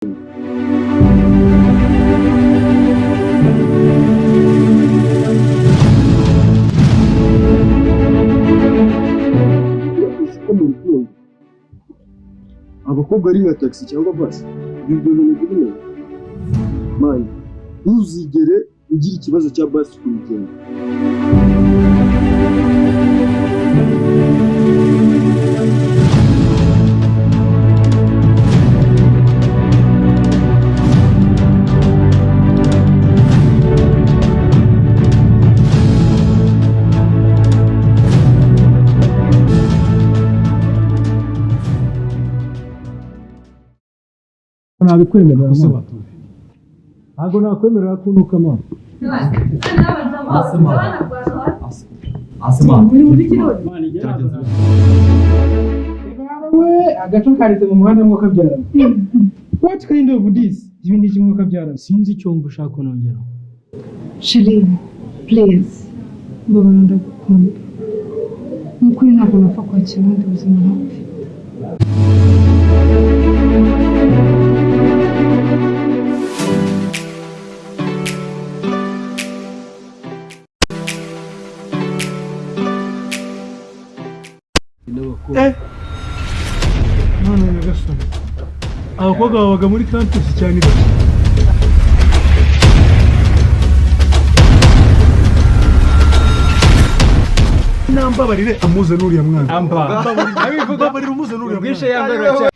abakobwa ari nka taxi cyangwa basi ibyo bintu biri mani ntuzigere ugira ikibazo cya basi ku rugendo. nabikwemerera ntabwo nakwemerera ko nuka amazi agaco karize mu muhanda mwuka byara. What kind of this? Ibi ni kimwe kabyara. Sinzi icyo mva ushaka kunongera. Sheri, please. Mbona ndagukunda. Mukuri ntabwo napfa kwakira ubundi buzima ntafite. None nyagasani abakobwa babaga muri campus cyane namba barire amuze nuriya mwana amba abivuga barire umuze nuriya mwana